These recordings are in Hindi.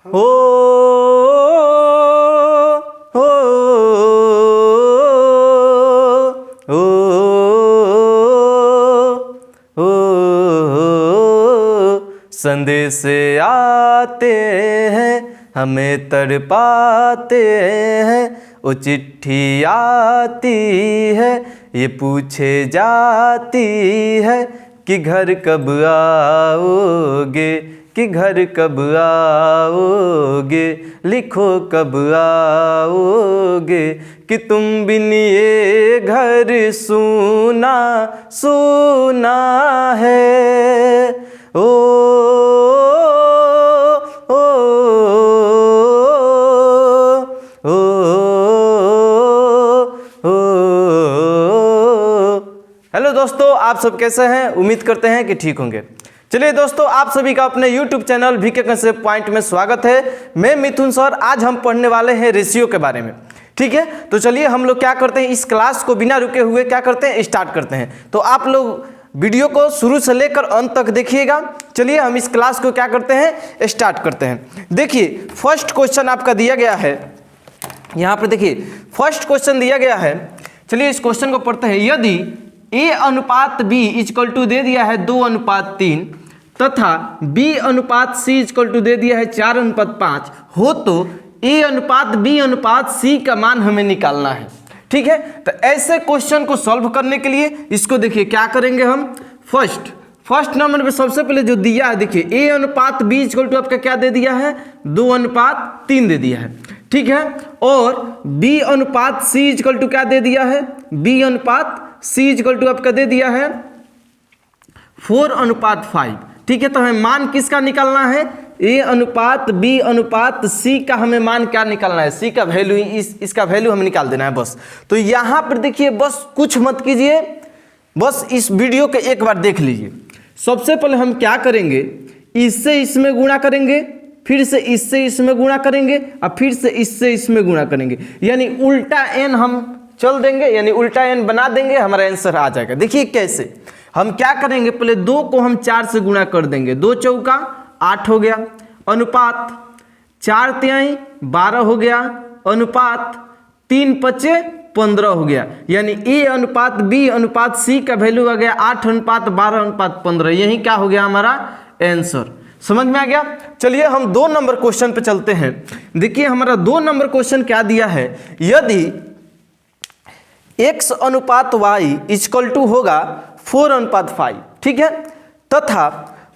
हो हो हो हो संदेश आते हैं हमें तड़पाते हैं, वो चिट्ठी आती है ये पूछे जाती है कि घर कब आओगे, कि घर कब आओगे, लिखो कब आओगे, कि तुम बिन ये घर सूना सूना है। ओ ओ ओ ओ। हेलो दोस्तों, आप सब कैसे हैं? उम्मीद करते हैं कि ठीक होंगे। चलिए दोस्तों, आप सभी का अपने YouTube channel VK concept point में स्वागत है। मैं मिथुन सर, आज हम पढ़ने वाले हैं रेशियो के बारे में। ठीक है, तो चलिए हम लोग क्या करते हैं, इस क्लास को बिना रुके हुए क्या करते हैं, स्टार्ट करते हैं। तो आप लोग वीडियो को शुरू से लेकर अंत तक देखिएगा। चलिए हम इस क्लास को क्या करते हैं, स्टार्ट करते हैं। देखिए फर्स्ट क्वेश्चन आपका दिया गया है, यहाँ पर देखिए फर्स्ट क्वेश्चन दिया गया है। चलिए इस क्वेश्चन को पढ़ते हैं। यदि A अनुपात B इक्वल टू दे दिया है 2:3 तथा B अनुपात C इक्वल टू दे दिया है 4:5 हो तो A अनुपात B अनुपात C का मान हमें निकालना है। ठीक है, तो ऐसे क्वेश्चन को सॉल्व करने के लिए इसको देखिए क्या करेंगे हम। फर्स्ट नंबर पे सबसे पहले जो दिया है, देखिए A अनुपात B इक्वल टू आपका क्या दे दिया है, 2:3 दे दिया है। ठीक है, और B अनुपात C इक्वल टू क्या दे दिया है, B अनुपात C इक्वल टू आपका दे दिया है 4:5। ठीक है, तो हमें मान किसका निकालना है, A अनुपात B अनुपात C का हमें मान क्या निकालना है, C का वैल्यू, इसका वैल्यू हमें निकाल देना है बस। तो यहाँ पर देखिए बस कुछ मत कीजिए, बस इस वीडियो को एक बार देख लीजिए। सबसे पहले हम क्या करेंगे, इससे इसमें गुणा करेंगे, फिर से इससे इसमें गुणा करेंगे और फिर से इससे इसमें गुणा करेंगे, यानी उल्टा n हम चल देंगे, यानी उल्टा n बना देंगे, हमारा आंसर आ जाएगा। देखिए कैसे हम क्या करेंगे, पहले 2 को हम 4 से गुणा कर देंगे, 2 चौका 8 हो गया, अनुपात 4 तिहाई 12 हो गया, अनुपात 3 पचे 15 हो गया, यानी A अनुपात B अनुपात C का वैल्यू आ गया 8:12:15। यही क्या हो गया हमारा आंसर। समझ में आ गया। चलिए हम 2 नंबर क्वेश्चन पे चलते हैं। देखिए हमारा 2 नंबर क्वेश्चन क्या दिया है, यदि x अनुपात y इक्वल टू होगा 4:5, ठीक है, तथा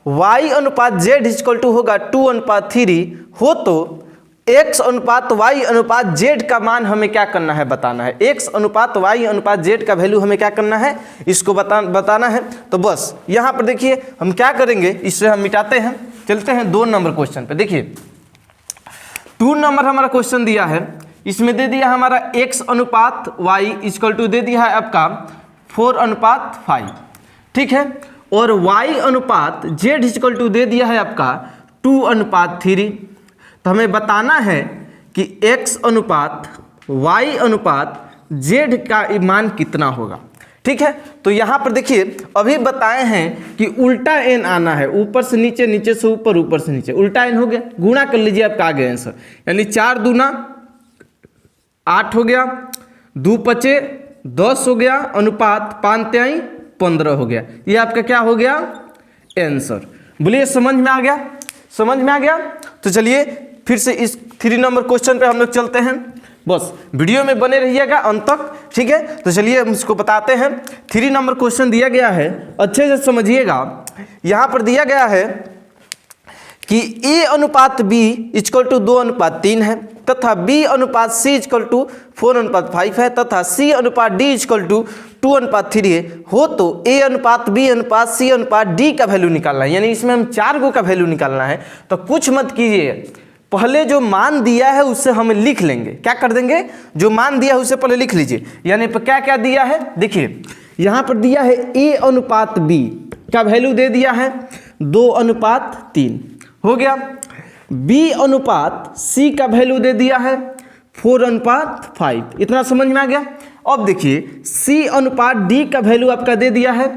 y अनुपात z इक्वल टू होगा 2:3 हो तो x अनुपात y अनुपात z का मान हमें क्या करना है, बताना है। x अनुपात y अनुपात z का वैल्यू हमें क्या करना है, इसको बताना है। तो बस यहाँ पर देखिए हम क्या करेंगे, इससे हम मिटाते हैं। चलते हैं 2 नंबर क्वेश्चन पे। देखिए 2 नंबर हमारा क्वेश्चन दिया है, इसमें दे दिया हमारा x अनुपात y इक्वल टू दे दिया है आपका 4:5। ठीक है, और y अनुपात z इक्वल टू दे दिया है आपका 2:3। तो हमें बताना है कि x अनुपात y अनुपात z का मान कितना होगा। ठीक है, तो यहाँ पर देखिए अभी बताए हैं कि उल्टा n आना है, ऊपर से नीचे, नीचे से ऊपर, ऊपर से नीचे, उल्टा n हो गया, गुणा कर लीजिए आपका आ गया आंसर, यानी 4 दूना 8 हो गया, 2 पचे 10 हो गया, अनुपात 5 तिहाई 15 हो गया। ये आपका क्या हो गया आंसर। बोलिए समझ में आ गया, समझ में आ गया। तो चलिए फिर से इस 3 नंबर क्वेश्चन पे हम लोग चलते हैं, बस वीडियो में बने रहिएगा अंत तक। ठीक है, तो चलिए हम इसको बताते हैं। 3 नंबर क्वेश्चन दिया गया है, अच्छे से समझिएगा। यहाँ पर दिया गया है कि A अनुपात B इक्वल टू 2:3 है तथा B अनुपात C इक्वल टू 4:5 है तथा C अनुपात D इक्वल टू 2:3 है हो तो A अनुपात B अनुपात C अनुपात D का वैल्यू निकालना है, यानी इसमें हम 4 गो का वैल्यू निकालना है। तो कुछ मत कीजिए, पहले जो मान दिया है उससे हम लिख लेंगे। क्या कर देंगे, जो मान दिया है उससे पहले लिख लीजिए। यानी पर क्या क्या दिया है, देखिए यहाँ पर दिया है A अनुपात B का वैल्यू दे दिया है 2:3 हो गया, B अनुपात C का वैल्यू दे दिया है 4:5। इतना समझ में आ गया। अब देखिए C अनुपात D का वैल्यू आपका दे दिया है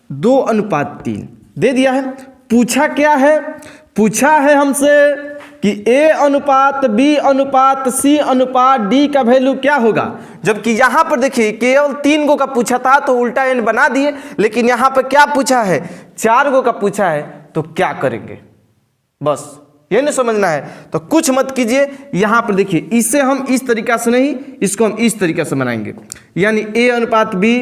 2:3 दे दिया है। पूछा क्या है, पूछा है हमसे कि A अनुपात B अनुपात C अनुपात D का वैल्यू क्या होगा। जबकि यहाँ पर देखिए केवल 3 गो का पूछा था तो उल्टा n बना दिए, लेकिन यहाँ पर क्या पूछा है, 4 गो का पूछा है, तो क्या करेंगे, बस ये नहीं समझना है। तो कुछ मत कीजिए, यहाँ पर देखिए इसे हम इस तरीका से नहीं, इसको हम इस तरीका से बनाएंगे, यानी A अनुपात B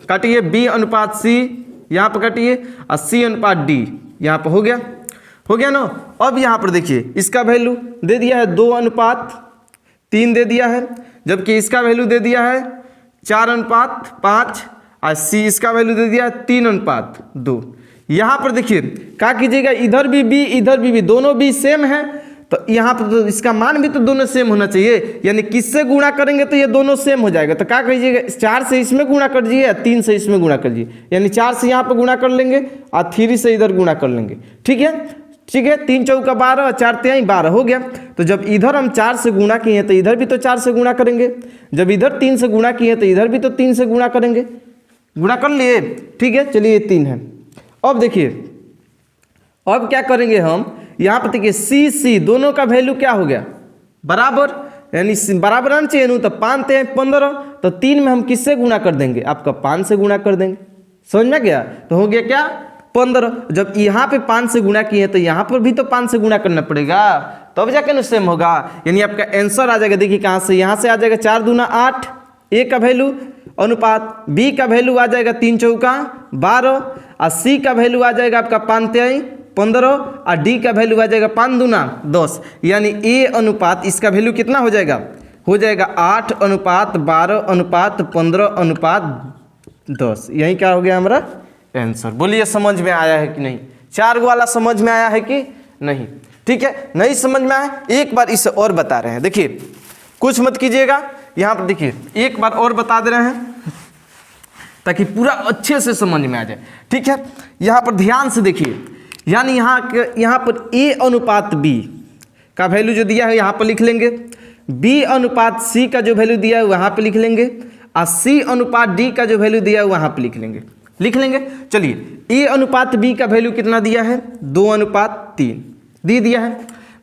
काटिए, B अनुपात C यहाँ पर काटिए और C अनुपात D यहाँ पर हो गया ना। अब यहाँ पर देखिए इसका वैल्यू दे दिया है 2 अनुपात 3 दे दिया है, जबकि इसका वैल्यू दे दिया है 4 अनुपात 5 और C इसका वैल्यू दे दिया है 3 अनुपात 2। यहाँ पर देखिए क्या कीजिएगा, इधर भी B इधर भी B, दोनों B सेम है, तो यहाँ पर तो इसका मान भी तो दोनों सेम होना चाहिए, यानी किससे गुणा करेंगे तो ये दोनों सेम हो जाएगा। तो क्या कीजिएगा, 4 से इसमें गुणा कर दीजिए या 3 से इसमें गुणा कर दीजिए, यानी 4 से यहाँ पर गुणा कर लेंगे और 3 से इधर गुणा कर लेंगे। ठीक है, 3 चौका 12 और 4 तिहाई 12 हो गया। तो जब इधर हम 4 से गुणा किए हैं तो इधर भी तो 4 से गुणा करेंगे, जब इधर 3 से गुणा किए तो इधर भी तो 3 से गुणा करेंगे। गुणा कर लिए, ठीक है, चलिए 3 है। अब देखिए अब क्या करेंगे हम, यहाँ पर देखिए C दोनों का वैल्यू क्या हो गया, बराबर, यानी बराबर आना चाहिए, तो 5 ते 15, तो 3 में हम किससे गुणा कर देंगे, आपका 5 से गुणा कर देंगे। समझ में गया, तो हो गया क्या 15। जब यहाँ पे 5 से गुणा किए तो यहाँ पर भी तो 5 से गुणा करना पड़ेगा, तब जाके ना सेम होगा, यानी आपका आंसर आ जाएगा। देखिए कहाँ से, यहाँ से आ जाएगा 4 दूना 8, A का वैल्यू अनुपात B का वैल्यू आ जाएगा 3 चौका 12 और C का वैल्यू आ जाएगा आपका 5 तिहाई 15 और D का वैल्यू आ जाएगा 5 दूना 10, यानी A अनुपात इसका वैल्यू कितना हो जाएगा, 8 अनुपात 12 अनुपात 15 अनुपात 10। यही क्या हो गया हमारा आंसर। बोलिए समझ में आया है कि नहीं, 4 गो वाला समझ में आया है कि नहीं। ठीक है, नहीं समझ में आया एक बार इसे और बता रहे हैं, देखिए कुछ मत कीजिएगा, यहाँ पर देखिए एक बार और बता दे रहे हैं ताकि पूरा अच्छे से समझ में आ जाए। ठीक है, यहाँ पर ध्यान से देखिए, यानी यहाँ पर A अनुपात B का वैल्यू जो दिया है यहाँ पर लिख लेंगे, B अनुपात C का जो वैल्यू दिया है वहाँ पर लिख लेंगे और C अनुपात D का जो वैल्यू दिया है वहाँ पर लिख लेंगे। चलिए A अनुपात B का वैल्यू कितना दिया है, 2 अनुपात 3 दे दिया है,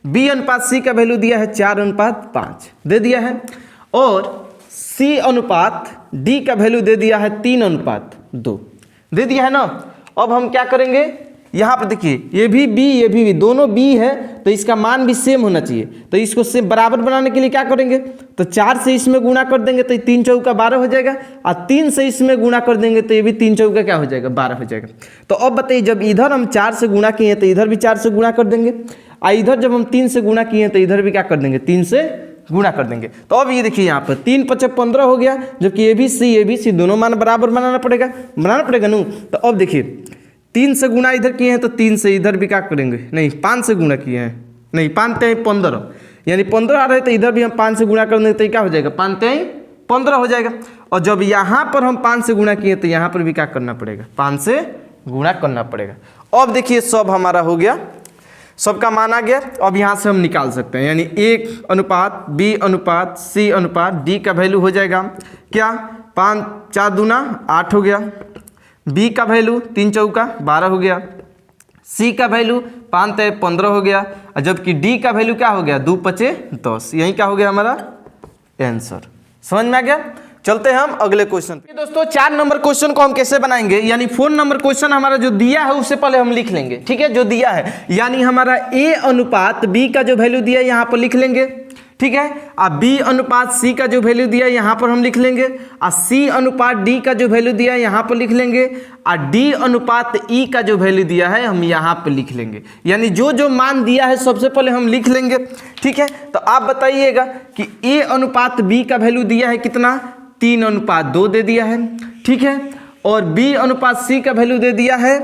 B अनुपात C का वैल्यू दिया है 4 अनुपात 5 दे दिया है, और C अनुपात D का वैल्यू दे दिया है 3 अनुपात 2 दे दिया है ना। अब हम क्या करेंगे, यहाँ पर देखिए ये भी B ये भी B, दोनों B है तो इसका मान भी सेम होना चाहिए, तो इसको सेम बराबर बनाने के लिए क्या करेंगे, तो 4 से इसमें गुणा कर देंगे तो 3 चौका 12 हो जाएगा, और 3 से इसमें गुणा कर देंगे तो ये भी 3 चौका क्या हो जाएगा 12 हो जाएगा। तो अब बताइए जब इधर हम 4 से गुणा किए तो इधर भी 4 से गुणा कर देंगे, और इधर जब हम 3 से गुणा किए तो इधर भी क्या कर देंगे 3 से गुणा कर देंगे। तो अब ये देखिए यहाँ पर 3 × 5 = 15 हो गया, जबकि ए बी सी दोनों मान बराबर बनाना पड़ेगा नू। तो अब देखिए 3 से गुणा इधर किए हैं तो 3 से इधर भी क्या करेंगे, नहीं 5 से गुणा किए हैं, नहीं 5 तिहाई 15, यानी 15 आ रहे तो इधर भी हम 5 से गुणा कर देंगे तो क्या हो जाएगा 5 तिहाई 15 हो जाएगा। और जब यहाँ पर हम 5 से गुणा किए तो यहाँ पर भी क्या करना पड़ेगा, 5 से गुणा करना पड़ेगा। अब देखिए सब हमारा हो गया, सबका मान आ गया। अब यहाँ से हम निकाल सकते हैं, यानी A अनुपात B अनुपात C अनुपात D का वैल्यू हो जाएगा क्या, 5 4 दूना 8 हो गया, B का वैल्यू 3 चौका 12 हो गया, C का वैल्यू 5 तिहाई 15 हो गया, और जबकि D का वैल्यू क्या हो गया 2 × 5 = 10। यही क्या हो गया हमारा आंसर। समझ में आ गया। चलते हैं हम अगले क्वेश्चन पे। दोस्तों 4 नंबर क्वेश्चन को हम कैसे बनाएंगे, यानी 4 नंबर क्वेश्चन हमारा जो दिया है उससे पहले हम लिख लेंगे। ठीक है, जो दिया है यानी हमारा A अनुपात B का जो वैल्यू दिया है यहाँ पर लिख लेंगे। ठीक है, अब B अनुपात C का जो वैल्यू दिया है यहाँ पर हम लिख लेंगे, और C अनुपात D का जो वैल्यू दिया है यहाँ पर लिख लेंगे, और D अनुपात E का जो वैल्यू दिया है हम यहाँ पर लिख लेंगे। यानी जो जो मान दिया है सबसे पहले हम लिख लेंगे। ठीक है, तो आप बताइएगा कि A अनुपात B का वैल्यू दिया है कितना, 3 अनुपात 2 दे दिया है। ठीक है, और B अनुपात C का वैल्यू दे दिया है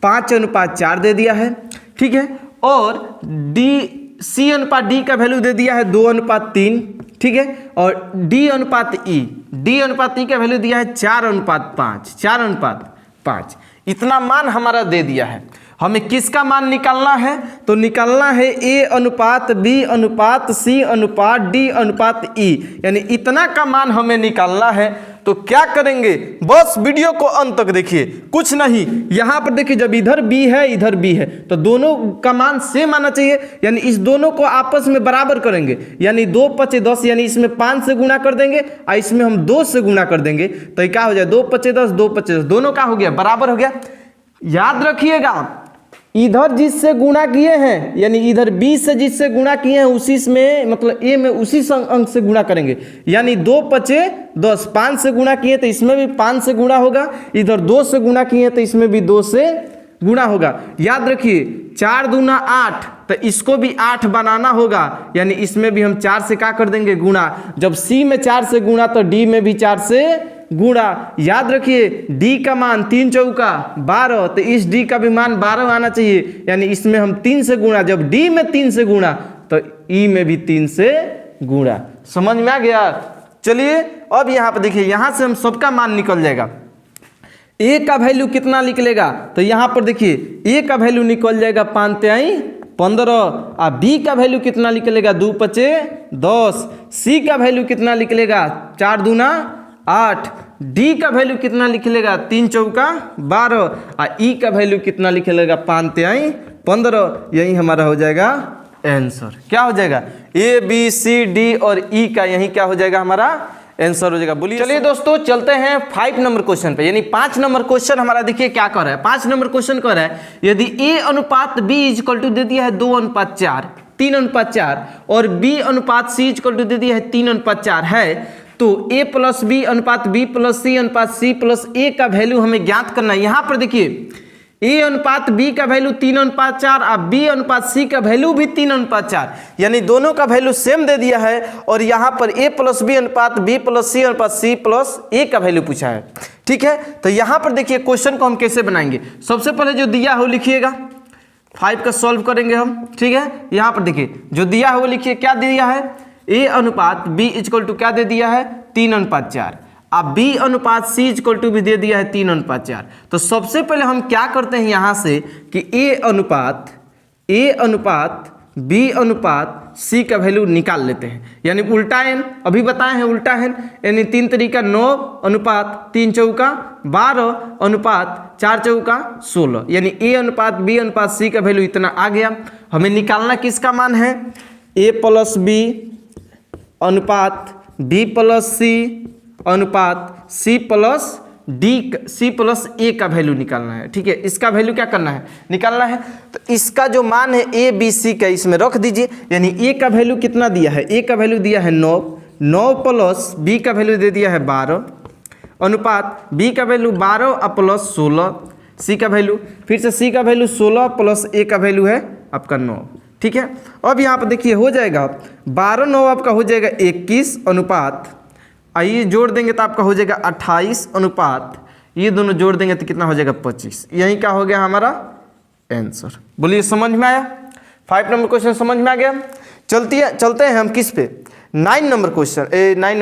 5 अनुपात 4 दे दिया है। ठीक है, और C अनुपात D का वैल्यू दे दिया है 2 अनुपात 3। ठीक है, और D अनुपात E का वैल्यू दिया है 4 अनुपात 5। इतना मान हमारा दे दिया है। हमें किसका मान निकालना है, तो निकालना है A अनुपात B अनुपात C अनुपात D अनुपात E, यानी इतना का मान हमें निकालना है। तो क्या करेंगे, बस वीडियो को अंत तक देखिए, कुछ नहीं। यहाँ पर देखिए जब इधर b है इधर b है तो दोनों का मान सेम आना चाहिए, यानी इस दोनों को आपस में बराबर करेंगे, यानी 2 5 10, यानी इसमें 5 से गुणा कर देंगे और इसमें हम 2 से गुणा कर देंगे, तो ये क्या हो जाए 2 5 10 2 5 10, दोनों का हो गया बराबर हो गया। याद रखिएगा इधर जिससे गुणा किए हैं, यानी इधर b से जिससे गुणा किए हैं उसी में, मतलब a में उसी अंक से गुणा करेंगे, यानी 2 5 10, 5 से गुणा किए तो इसमें भी 5 से गुणा होगा, इधर 2 से गुणा किए तो इसमें भी 2 से गुणा होगा। याद रखिए 4 दूना 8, तो इसको भी 8 बनाना होगा, यानी इसमें भी हम 4 से क्या कर देंगे गुणा, जब c में 4 से गुणा तो d में भी 4 से गुणा। याद रखिए d का मान 3 चौका 12, तो इस d का भी मान 12 आना चाहिए, यानी इसमें हम 3 से गुणा, जब d में 3 से गुणा तो e में भी 3 से गुणा। समझ में आ गया। चलिए अब यहाँ पे देखिए, यहाँ से हम सबका मान निकल जाएगा। a का वैल्यू कितना निकलेगा, तो यहाँ पर देखिए a का वैल्यू निकल जाएगा 5 तिहाई 15, और b का वैल्यू कितना निकलेगा 2 5 10, c का वैल्यू कितना निकलेगा 4 दूना 8, d का वैल्यू कितना निकलेगा 3 चौका 12, और e का वैल्यू कितना निकलेगा 5 तिहाई 15। यही हमारा हो जाएगा आंसर। क्या हो जाएगा a b c d और e का यही क्या हो जाएगा हमारा आंसर हो जाएगा। बोलिए। चलिए दोस्तों चलते हैं 5 नंबर क्वेश्चन पे, यानी 5 नंबर क्वेश्चन हमारा देखिए क्या कर रहा है। 5 नंबर क्वेश्चन कर रहा है यदि a अनुपात b इक्वल टू दे दिया है 2:4 3:4 और b अनुपात c इक्वल टू दे दिया है 3:4 है, तो a प्लस b अनुपात b प्लस c अनुपात c प्लस a का वैल्यू हमें ज्ञात करना है। यहाँ पर देखिए a अनुपात b का वैल्यू 3:4 और b अनुपात c का वैल्यू भी 3:4, यानी दोनों का वैल्यू सेम दे दिया है, और यहाँ पर a प्लस b अनुपात b प्लस c अनुपात c प्लस a का वैल्यू पूछा है। ठीक है, तो यहाँ पर देखिए क्वेश्चन को हम कैसे बनाएंगे। सबसे पहले जो दिया हो लिखिएगा, 5 का सॉल्व करेंगे हम। ठीक है, यहाँ पर देखिए जो दिया है वो लिखिए, क्या दिया है a अनुपात b इक्वल टू क्या दे दिया है 3:4, अब b अनुपात c इक्वल टू भी दे दिया है 3:4। तो सबसे पहले हम क्या करते हैं यहाँ से कि a अनुपात b अनुपात c का वैल्यू निकाल लेते हैं, यानी उल्टा n, अभी बताए हैं उल्टा n, यानी 3 तरीका 9 अनुपात 3 चौका 12 अनुपात 4 चौका 16, यानी a अनुपात b अनुपात c का वैल्यू इतना आ गया। हमें निकालना किसका मान है, a प्लस b अनुपात b प्लस c अनुपात c प्लस a का वैल्यू निकालना है। ठीक है, इसका वैल्यू क्या करना है निकालना है, तो इसका जो मान है a b c का इसमें रख दीजिए, यानी a का वैल्यू कितना दिया है, a का वैल्यू दिया है 9 प्लस b का वैल्यू दे दिया है 12 अनुपात b का वैल्यू 12 और प्लस 16, c का वैल्यू फिर से c का वैल्यू 16 प्लस a का वैल्यू है आपका 9। ठीक है, अब यहाँ पर देखिए हो जाएगा 12 9 आपका हो जाएगा 21 अनुपात, आइए जोड़ देंगे तो आपका हो जाएगा 28 अनुपात, ये दोनों जोड़ देंगे तो कितना हो जाएगा 25। यही क्या हो गया हमारा आंसर। बोलिए समझ में आया, 5 नंबर क्वेश्चन समझ में आ गया। चलते हैं हम किस पे 9 नंबर क्वेश्चन 6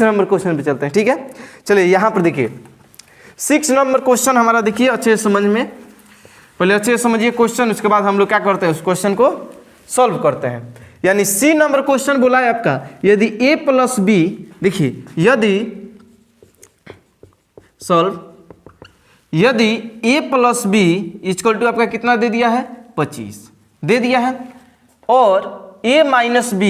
नंबर क्वेश्चन पे चलते हैं। ठीक है, चलिए यहाँ पर देखिए 6 नंबर क्वेश्चन हमारा देखिए अच्छे से समझ में, पहले अच्छे से समझिए क्वेश्चन, उसके बाद हम लोग क्या करते हैं उस क्वेश्चन को सॉल्व करते हैं। यानी सी नंबर क्वेश्चन बोला है आपका यदि a प्लस b, देखिए यदि a plus b equal to आपका कितना दे दिया है 25 दे दिया है, और a minus b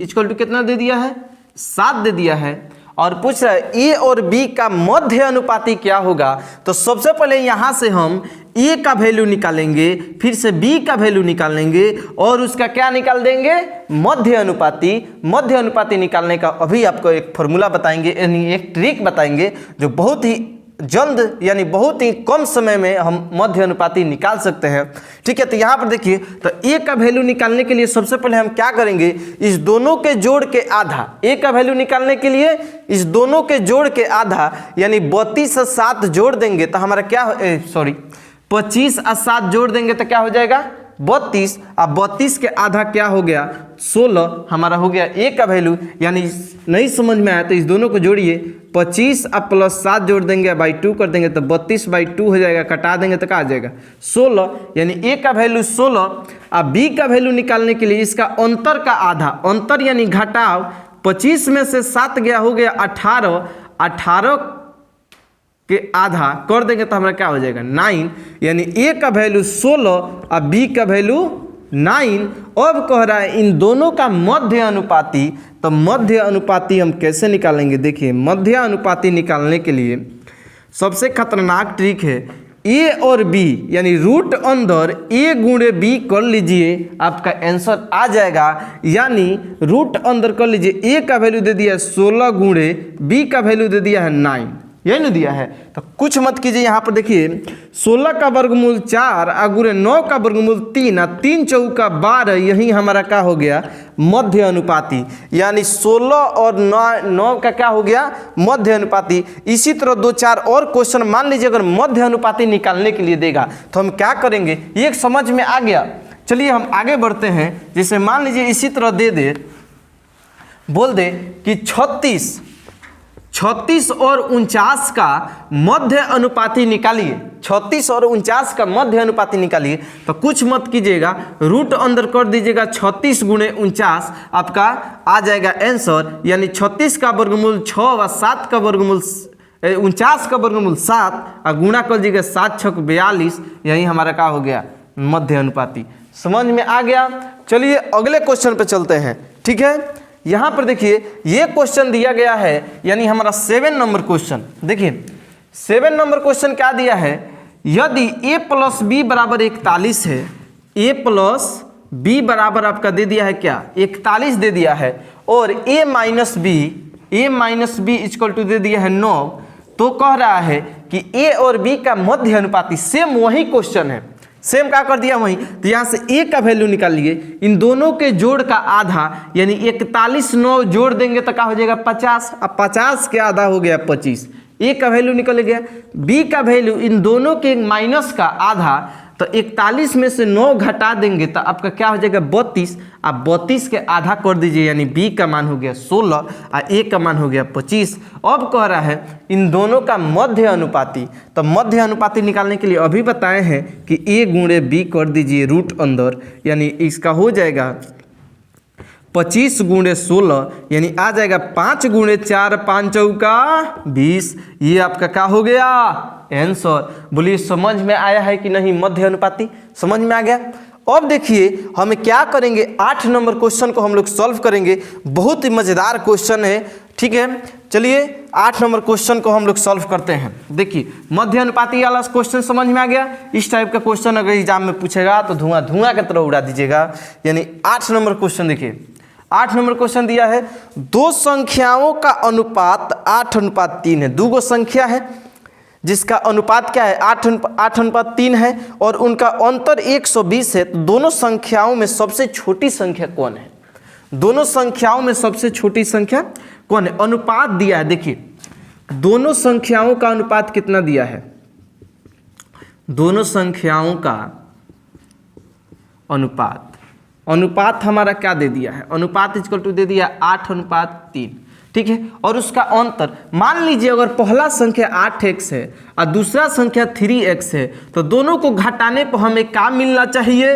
equal to कितना दे दिया है 7 दे दिया है, और पूछ रहा है a और b का मध्य अनुपाती क्या होगा। तो सबसे पहले यहाँ से हम a का वैल्यू निकालेंगे, फिर से b का वैल्यू निकालेंगे, और उसका क्या निकाल देंगे मध्य अनुपाती। मध्य अनुपाती निकालने का अभी आपको एक फॉर्मूला बताएंगे, यानी एक ट्रिक बताएंगे जो बहुत ही जल्द यानी बहुत ही कम समय में हम मध्य अनुपाती निकाल सकते हैं। ठीक है, तो यहाँ पर देखिए तो a का वैल्यू निकालने के लिए सबसे पहले हम क्या करेंगे, इस दोनों के जोड़ के आधा, a का वैल्यू निकालने के लिए इस दोनों के जोड़ के आधा यानी 32 और 7 जोड़ देंगे तो हमारा क्या 25 और 7 जोड़ देंगे तो क्या हो जाएगा 32, अब 32 के आधा क्या हो गया 16, हमारा हो गया a का वैल्यू। यानी नहीं समझ में आया तो इस दोनों को जोड़िए, 25 अब प्लस 7 जोड़ देंगे बाई 2 कर देंगे तो 32/2 हो जाएगा, कटा देंगे तो क्या आ जाएगा 16, यानी a का वैल्यू 16। अब b का वैल्यू निकालने के लिए इसका अंतर का आधा, अंतर यानी घटाव 25 में से 7 गया हो गया 18, 18 के आधा कर देंगे तो हमारा क्या हो जाएगा 9, यानी ए का वैल्यू 16 और बी का वैल्यू 9। अब कह रहा है इन दोनों का मध्य अनुपाती, तो मध्य अनुपाती हम कैसे निकालेंगे? देखिए मध्य अनुपाती निकालने के लिए सबसे खतरनाक ट्रिक है ए और बी, यानी रूट अंदर ए गुणे बी कर लीजिए, आपका आंसर आ जाएगा। यानी रूट अंदर कर लीजिए, ए का वैल्यू दे दिया है 16 गुणे बी का वैल्यू दे दिया है 9, यही ना दिया है। तो कुछ मत कीजिए, यहाँ पर देखिए 16 का वर्गमूल 4 और गुणे 9 का वर्गमूल 3 और 3 चौका 12, यही हमारा क्या हो गया मध्य अनुपाती, यानी 16 और 9 का क्या हो गया मध्य अनुपाती। इसी तरह 2-4 और क्वेश्चन मान लीजिए अगर मध्य अनुपाती निकालने के लिए देगा तो हम क्या करेंगे, ये समझ में आ गया। चलिए हम आगे बढ़ते हैं। जैसे मान लीजिए इसी तरह दे दे, बोल दे कि 36 और 49 का मध्य अनुपाती निकालिए, 36 और 49 का मध्य अनुपाती निकालिए। तो कुछ मत कीजिएगा, रूट अंदर कर दीजिएगा 36 गुणे 49, आपका आ जाएगा आंसर। यानी 36 का वर्गमूल 6 और 7 का वर्गमूल 49 का वर्गमूल 7 और गुणा कर दीजिएगा 7 6 42, यही हमारा क्या हो गया मध्य अनुपाती। समझ में आ गया। चलिए अगले क्वेश्चन पे चलते हैं। ठीक है, यहाँ पर देखिए ये क्वेश्चन दिया गया है, यानी हमारा 7 नंबर क्वेश्चन। देखिए 7 नंबर क्वेश्चन क्या दिया है, यदि a प्लस बी बराबर 41 है, a प्लस बी बराबर आपका दे दिया है क्या 41 दे दिया है, और a minus B equal to दे दिया है 9, तो कह रहा है कि a और b का मध्य अनुपाती, सेम वही क्वेश्चन है, सेम क्या कर दिया वही। तो यहाँ से a का वैल्यू निकालिए, इन दोनों के जोड़ का आधा, यानी 41 9 जोड़ देंगे तो क्या हो जाएगा 50, अब 50 के आधा हो गया 25, a का वैल्यू निकल गया। b का वैल्यू इन दोनों के माइनस का आधा, तो 41 में से 9 घटा देंगे तो आपका क्या हो जाएगा 32, आप 32 के आधा कर दीजिए, यानी b का मान हो गया 16 और a का मान हो गया 25। अब कह रहा है इन दोनों का मध्य अनुपाती, तो मध्य अनुपाती निकालने के लिए अभी बताए हैं कि a गुणे b कर दीजिए रूट अंदर, यानी इसका हो जाएगा 25 गुणे 16, यानी आ जाएगा 5 गुणे 4 5 चौका 20, ये आपका क्या हो गया आंसर। बोलिए समझ में आया है कि नहीं, मध्य अनुपाती समझ में आ गया। अब देखिए हमें क्या करेंगे, 8 नंबर क्वेश्चन को हम लोग सॉल्व करेंगे, बहुत ही मज़ेदार क्वेश्चन है। ठीक है, चलिए 8 नंबर क्वेश्चन को हम लोग सॉल्व करते हैं। देखिए मध्य अनुपाती वाला क्वेश्चन समझ में आ गया। इस टाइप का क्वेश्चन अगर एग्जाम में पूछेगा तो धुआं की तरह उड़ा दीजिएगा। यानी 8 नंबर क्वेश्चन देखिए, 8 नंबर क्वेश्चन दिया है, दो संख्याओं का अनुपात 8:3 है। दो संख्या है जिसका अनुपात क्या है 8:3 है और उनका अंतर 120 है। तो दोनों संख्याओं में सबसे छोटी संख्या कौन है? दोनों संख्याओं में सबसे छोटी संख्या कौन है? अनुपात दिया है, देखिए दोनों संख्याओं का अनुपात कितना दिया है, दोनों संख्याओं का अनुपात हमारा क्या दे दिया है, अनुपात इक्वल टू दे दिया 8:3। ठीक है, और उसका अंतर मान लीजिए अगर पहला संख्या 8x है और दूसरा संख्या 3x है, तो दोनों को घटाने पर हमें क्या मिलना चाहिए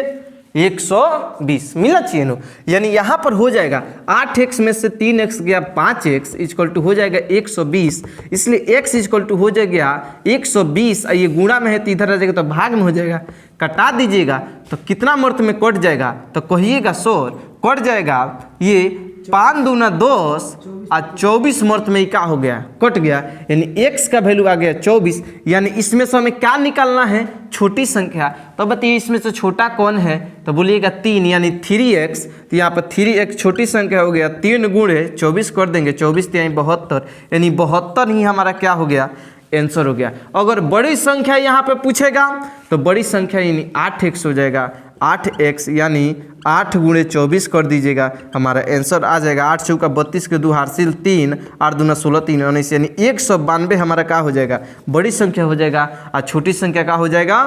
120 मिलना चाहिए ना। यानी यहाँ पर हो जाएगा 8x में से 3x गया 5x इक्वल टू हो जाएगा 120, इसलिए x इक्वल टू हो जाएगा 120। ये गुणा में है तो इधर आ जाएगा तो भाग में हो जाएगा, कटा दीजिएगा तो कितना मर्त में कट जाएगा, तो कहिएगा 100 कट जाएगा। ये 5 दूना 10 और 24 मर्त में क्या हो गया कट गया, यानी x का वैल्यू आ गया 24। यानी इसमें से हमें क्या निकालना है छोटी संख्या। तो बताइए इसमें से छोटा कौन है, तो बोलिएगा 3 यानी 3x। तो यहाँ पर 3x छोटी संख्या हो गया, 3 गुणे 24 कर देंगे, 24 यानी 72, यानी 72 ही हमारा क्या हो गया आंसर हो गया। अगर बड़ी संख्या यहाँ पे पूछेगा तो बड़ी संख्या यानी 8x हो जाएगा, 8x यानी 8 गुणे 24 कर दीजिएगा, हमारा आंसर आ जाएगा 8 चौका 32 के 2 हासिल 3 8 दूना 16 3 19, यानी 192 हमारा क्या हो जाएगा बड़ी संख्या हो जाएगा, और छोटी संख्या का हो जाएगा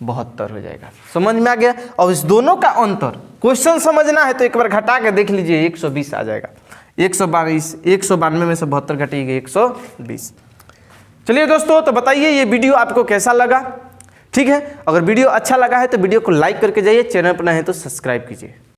72 हो जाएगा। समझ में आ गया। और इस दोनों का अंतर क्वेश्चन समझना है तो एक बार घटा के देख लीजिए 120 आ जाएगा, 192 में से 72 घटिएगा 120। चलिए दोस्तों, तो बताइए ये वीडियो आपको कैसा लगा। ठीक है, अगर वीडियो अच्छा लगा है तो वीडियो को लाइक करके जाइए, चैनल पर नए हैं तो सब्सक्राइब कीजिए।